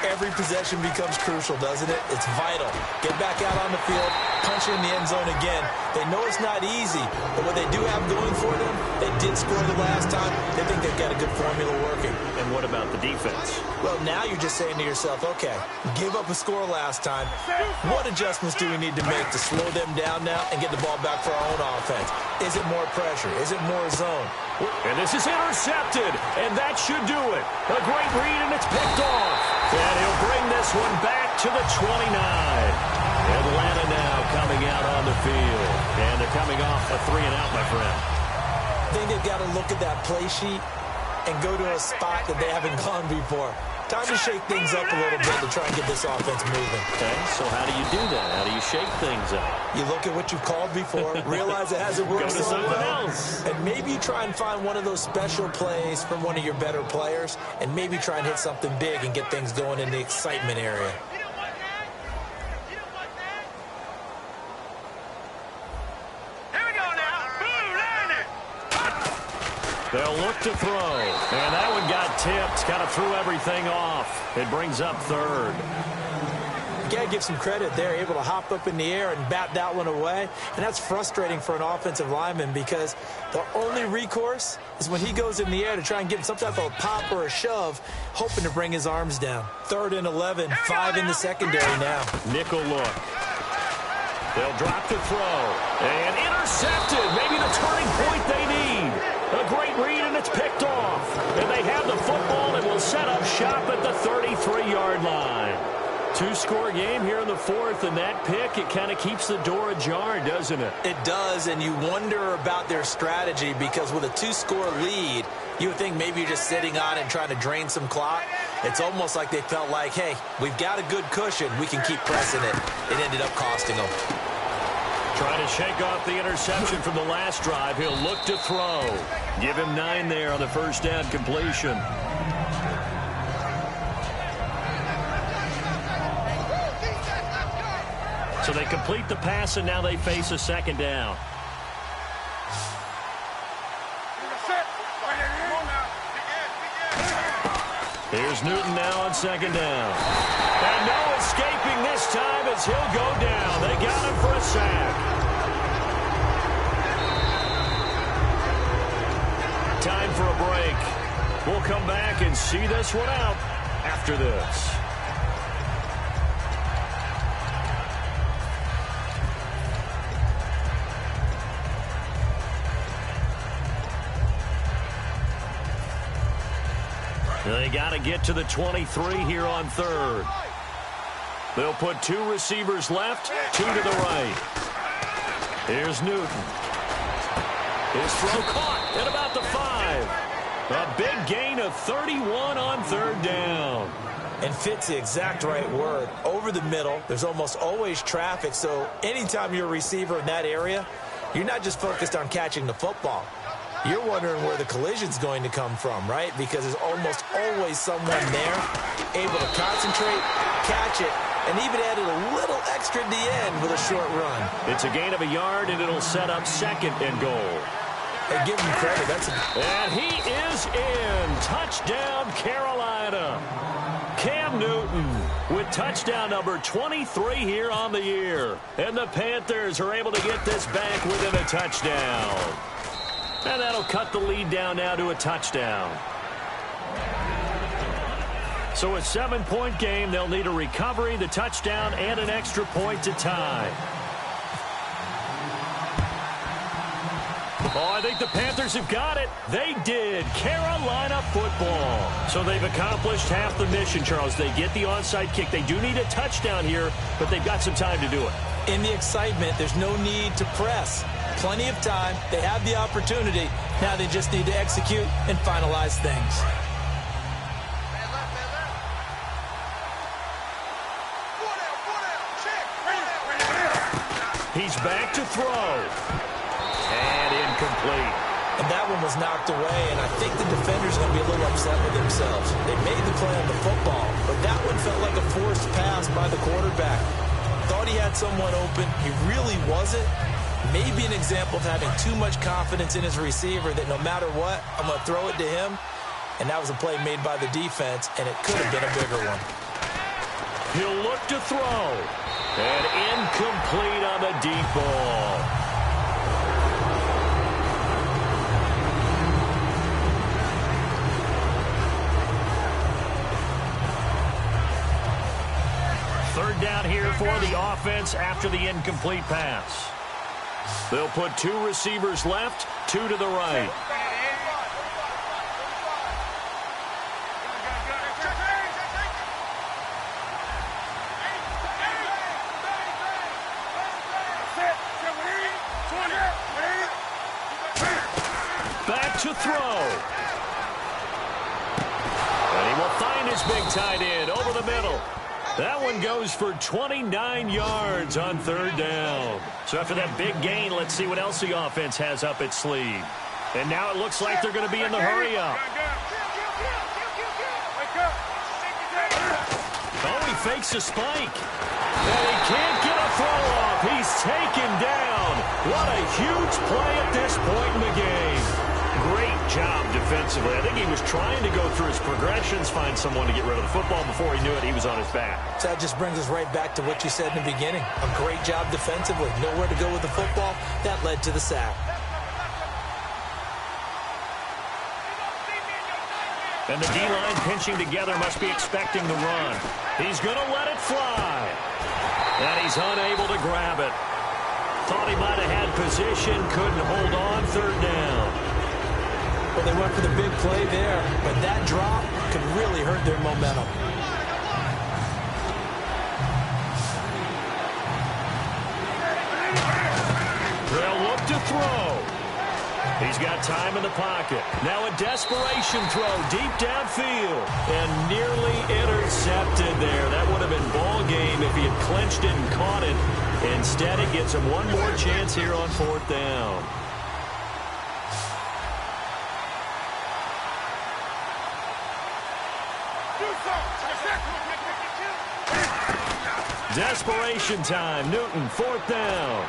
every possession becomes crucial, doesn't it? It's vital. Get back out on the field, punch in the end zone again. They know it's not easy, but what they do have going for them, they did score the last time. They think they've got a good formula working. And what about the defense? Well, now you're just saying to yourself, okay, give up a score last time. What adjustments do we need to make to slow them down now and get the ball back for our own offense? Is it more pressure? Is it more zone? And this is intercepted, and that should do it. A great read, and it's picked off. And he'll bring this one back to the 29. Atlanta now coming out on the field. And they're coming off a 3-and-out, my friend. I think they've got to look at that play sheet and go to a spot that they haven't gone before. Time to shake things up a little bit to try and get this offense moving. Okay, so how do you do that? How do you shake things up? You look at what you've called before, realize it hasn't worked Go to so something well, else. and maybe you try and find one of those special plays from one of your better players, and maybe try and hit something big and get things going in the excitement area. They'll look to throw. And that one got tipped. Kind of threw everything off. It brings up third. You got to give some credit there, able to hop up in the air and bat that one away. And that's frustrating for an offensive lineman because the only recourse is when he goes in the air to try and give him some type of a pop or a shove, hoping to bring his arms down. 3rd and 11, 5 in the secondary now. Nickel look. They'll drop the throw. And intercepted. Maybe the turning point they need. A great read, and it's picked off. And they have the football and will set up shop at the 33-yard line. 2-score game here in the 4th, and that pick, it kind of keeps the door ajar, doesn't it? It does, and you wonder about their strategy because with a 2-score lead, you would think maybe you're just sitting on it and trying to drain some clock. It's almost like they felt like, hey, we've got a good cushion. We can keep pressing it. It ended up costing them. Trying to shake off the interception from the last drive. He'll look to throw. Give him 9 there on the first down completion. So they complete the pass, and now they face a second down. Here's Newton now on second down. And no escaping this time as he'll go down. They got him for a sack. Time for a break. We'll come back and see this one out after this. They got to get to the 23 here on 3rd. They'll put 2 receivers left, 2 to the right. Here's Newton. His throw caught at about the 5. A big gain of 31 on 3rd down. And fits the exact right word. Over the middle, there's almost always traffic, so anytime you're a receiver in that area, you're not just focused on catching the football. You're wondering where the collision's going to come from, right? Because there's almost always someone there able to concentrate, catch it, and even added a little extra at the end with a short run. It's a gain of a yard, and it'll set up 2nd and goal. Hey, give him credit. And he is in. Touchdown, Carolina. Cam Newton with touchdown number 23 here on the year. And the Panthers are able to get this back within a touchdown. And that'll cut the lead down now to a touchdown. So a 7-point game. They'll need a recovery, the touchdown, and an extra point to tie. Oh, I think the Panthers have got it. They did. Carolina football. So they've accomplished half the mission, Charles. They get the onside kick. They do need a touchdown here, but they've got some time to do it. In the excitement, there's no need to press. Plenty of time. They have the opportunity. Now they just need to execute and finalize things. He's back to throw. And incomplete. And that one was knocked away, and I think the defender's going to be a little upset with themselves. They made the play on the football, but that one felt like a forced pass by the quarterback. Thought he had someone open. He really wasn't. Maybe an example of having too much confidence in his receiver that no matter what, I'm going to throw it to him. And that was a play made by the defense, and it could have been a bigger one. He'll look to throw. And incomplete on the deep ball. Third down here for the offense after the incomplete pass. They'll put 2 receivers left, 2 to the right. Back to throw. And he will find his big tight end over the middle. That one goes for 29 yards on 3rd down. So after that big gain, let's see what else the offense has up its sleeve. And now it looks like they're going to be in the hurry-up. Oh, he fakes a spike. And he can't get a throw off. He's taken down. What a huge play at this point in the game. Great job defensively. I think he was trying to go through his progressions, find someone to get rid of the football. Before he knew it, he was on his back. So that just brings us right back to what you said in the beginning. A great job defensively. Nowhere to go with the football. That led to the sack. And the D-line pinching together must be expecting the run. He's going to let it fly. And he's unable to grab it. Thought he might have had position, couldn't hold on, third down. Well, they went for the big play there, but that drop could really hurt their momentum. They'll look to throw. He's got time in the pocket. Now a desperation throw deep downfield. And nearly intercepted there. That would have been ball game if he had clinched it and caught it. Instead, it gets him one more chance here on fourth down. Desperation time. Newton, fourth down.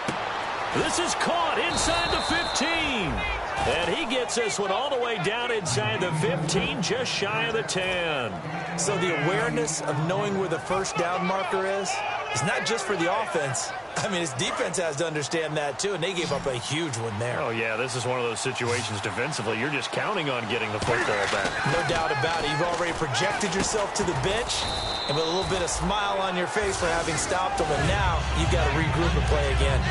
This is caught inside the 15. And he gets this one all the way down inside the 15, just shy of the 10. So the awareness of knowing where the first down marker is not just for the offense. I mean, his defense has to understand that, too, and they gave up a huge one there. Oh, yeah, this is one of those situations defensively. You're just counting on getting the football back. No doubt about it. You've already projected yourself to the bench and with a little bit of smile on your face for having stopped them, and now you've got to regroup and play again.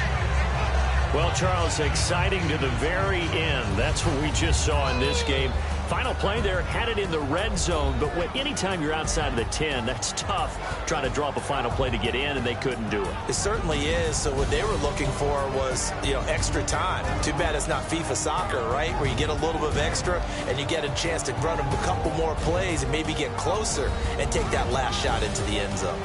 Well, Charles, exciting to the very end. That's what we just saw in this game. Final play there, had it in the red zone, but anytime you're outside of the 10, that's tough trying to drop a final play to get in, and they couldn't do it. It certainly is. So what they were looking for was, extra time. Too bad it's not FIFA soccer, right, where you get a little bit of extra and you get a chance to run a couple more plays and maybe get closer and take that last shot into the end zone.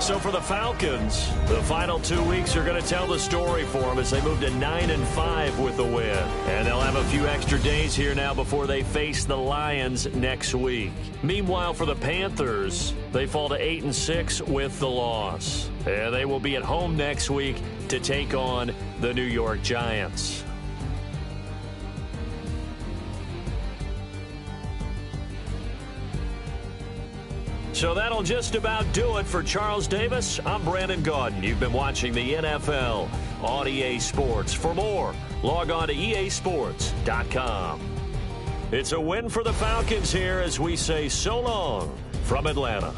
So for the Falcons, the final 2 weeks are going to tell the story for them as they move to 9-5 with the win. And they'll have a few extra days here now before they face the Lions next week. Meanwhile, for the Panthers, they fall to 8-6 with the loss. And they will be at home next week to take on the New York Giants. So that'll just about do it for Charles Davis. I'm Brandon Gaudin. You've been watching the NFL on EA Sports. For more, log on to easports.com. It's a win for the Falcons here as we say so long from Atlanta.